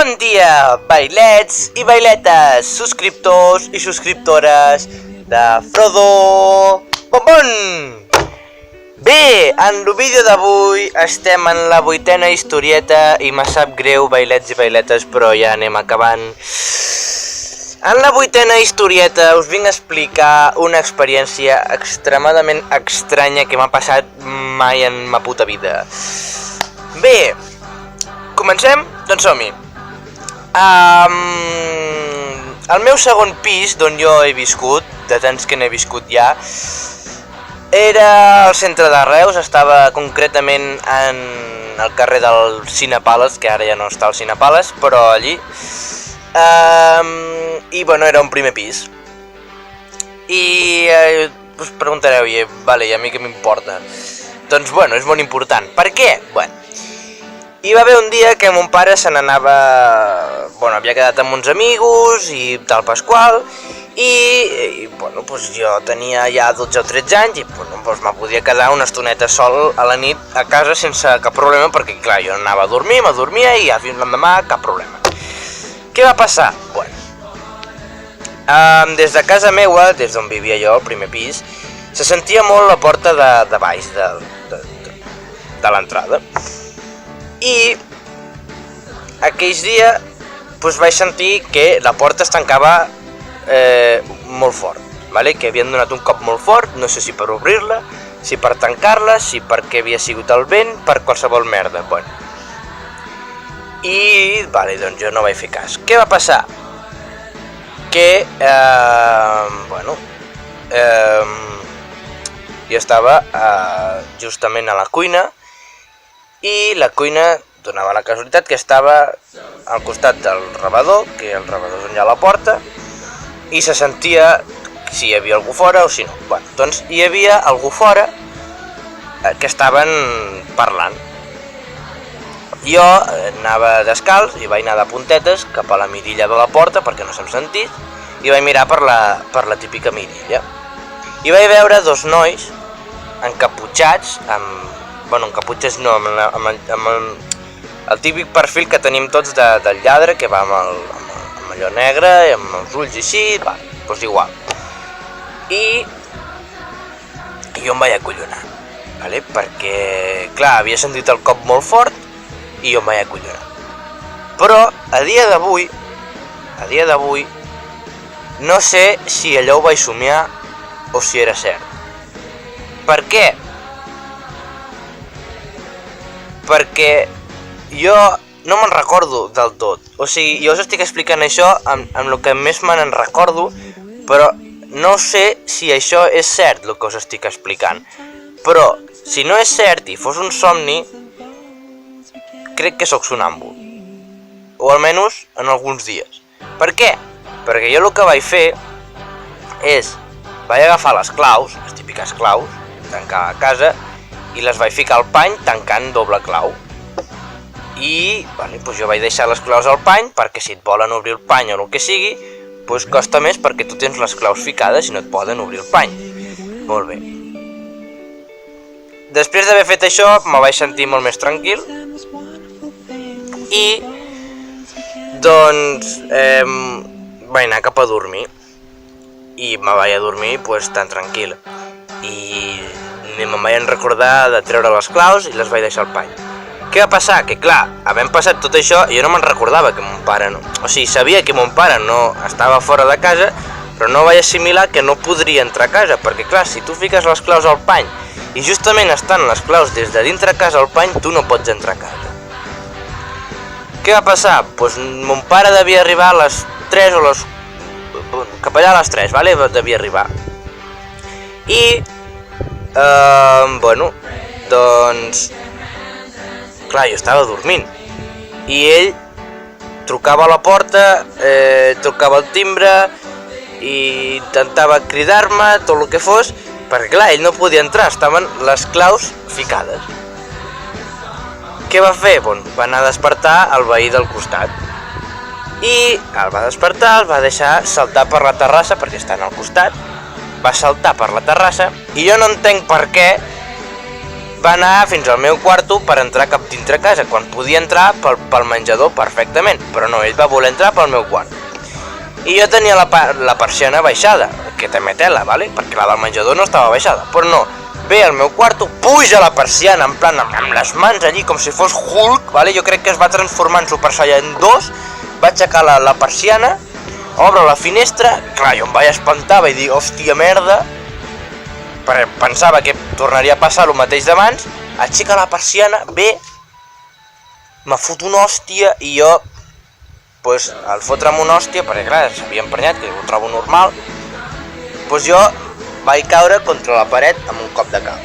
Bon dia, bailets i bailetes, subscriptors i subscriptores de Frodo Bombón! Bé, en el vídeo d'avui estem en la 8ª historieta i me sap greu, bailets i bailetes, però ja anem acabant. En la 8ª historieta us vinc a explicar una experiència extremadament estranya que m'ha passat mai en ma puta vida. Bé, comencem? Doncs som-hi. El meu segon pis, d'on jo he viscut, de tants que n'he viscut ja, era al centre de Reus, estava concretament en el carrer del Cine Palace, que ara ja no està al Cine Palace, però allí. I bueno, era un primer pis. I us preguntareu, vale, i a mi què m'importa? Doncs bueno, és molt important. Per què? Bueno, hi va haver un dia que mon pare se n'anava, bueno, havia quedat amb uns amigos i tal Pasqual, i bueno, doncs jo tenia ja 12 o 13 anys i bueno, doncs me podia quedar una estoneta sol a la nit a casa sense cap problema, perquè clar, jo anava a dormir, m'adormia i fins l'endemà cap problema. Què va passar? Bueno, des de casa meua, des d'on vivia jo, al primer pis, se sentia molt la porta de baix de l'entrada. I aquells dies doncs vaig sentir que la porta es tancava molt fort, vale? Que havien donat un cop molt fort, no sé si per obrir-la, si per tancar-la, si perquè havia sigut el vent, per qualsevol merda. Bueno. I vale, doncs jo no vaig fer cas. Què va passar? Que, jo estava justament a la cuina, i la cuina donava la casualitat que estava al costat del rebedor, que el rebedor és on hi ha la porta, i se sentia si hi havia algú fora o si no. Bueno, doncs hi havia algú fora que estaven parlant. Jo anava descalç i vaig anar de puntetes cap a la mirilla de la porta perquè no se'm sentís, i vaig mirar per la típica mirilla. I vaig veure dos nois encaputxats encaputxats no, amb el típic perfil que tenim tots del lladre, que va amb allò negre, amb els ulls així, doncs igual. I jo em vaig acollonar, vale? Perquè, clar, havia sentit el cop molt fort i jo em vaig acollonar. Però a dia d'avui, no sé si allò ho vaig somiar o si era cert. Per què? Perquè jo no me'n recordo del tot. O sigui, jo us estic explicant això amb el que més me'n recordo, però no sé si això és cert el que us estic explicant. Però, si no és cert i fos un somni, crec que sóc sonàmbul. O almenys en alguns dies. Per què? Perquè jo el que vaig fer és, vaig agafar les claus, les típiques claus, tancar a casa, i les vaig ficar al pany tancant doble clau. I doncs jo vaig deixar les claus al pany perquè si et volen obrir el pany o el que sigui, doncs costa més perquè tu tens les claus ficades i no et poden obrir el pany. Molt bé. Després d'haver fet això me vaig sentir molt més tranquil i doncs vaig anar cap a dormir i me vaig a dormir tan tranquil. I me'n vaig recordar de treure les claus i les vaig deixar al pany. Què va passar? Que clar, havent passat tot això, jo no me'n recordava que mon pare no... O sigui, sabia que mon pare no estava fora de casa, però no vaig assimilar que no podria entrar a casa, perquè clar, si tu fiques les claus al pany i justament estan les claus des de dintre casa al pany, tu no pots entrar a casa. Què va passar? Doncs mon pare devia arribar a les 3 o les... cap allà a les 3, vale? Devia arribar. I... doncs... clar, jo estava dormint. I ell trucava a la porta, trucava el timbre, i intentava cridar-me, tot el que fos, perquè clar, ell no podia entrar, estaven les claus ficades. Què va fer? Va anar a despertar el veí del costat. I el va despertar, el va deixar saltar per la terrassa, perquè estan al costat, va saltar per la terrassa, i jo no entenc per què va anar fins al meu quarto per entrar cap dintre casa, quan podia entrar pel menjador perfectament, però no, ell va voler entrar pel meu quart. I jo tenia la persiana baixada, que també tela, ¿vale? Perquè la del menjador no estava baixada, però no, ve al meu quarto, puja la persiana, en plan, amb les mans allí, com si fos Hulk, ¿vale? Jo crec que es va transformar en Super Saiyan 2, va aixecar la persiana, obre la finestra, clar, jo em vaig espantar, vaig dir, hòstia, merda, perquè pensava que tornaria a passar el mateix d'abans, aixeca la persiana, ve, me fot una hòstia i jo, pues, al fotre'm una hòstia, perquè clar, s'havia emprenyat, que ho trobo normal, pues jo vaig caure contra la paret amb un cop de cap.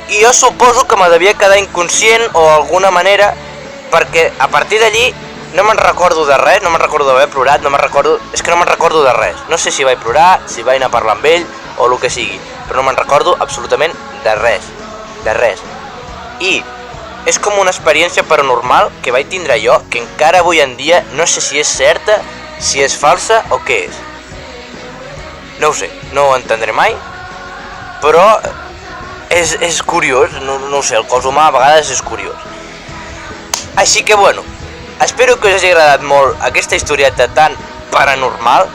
I jo suposo que me devia quedar inconscient o d'alguna manera, perquè a partir d'allí no me'n recordo de res, no me'n recordo d'haver plorat, és que no me'n recordo de res. No sé si vaig plorar, si vaig anar a parlar amb ell o el que sigui, però no me'n recordo absolutament de res, de res. I és com una experiència paranormal que vaig tindre jo, que encara avui en dia no sé si és certa, si és falsa o què és. No ho sé, no ho entendré mai, però és curiós, no ho sé, el cos humà a vegades és curiós. Així que bueno, espero que us hagi agradat molt aquesta historieta tan paranormal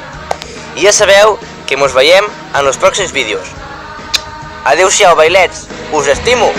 i ja sabeu que mos veiem en els pròxims vídeos. Adeu-siau, bailets, us estimo!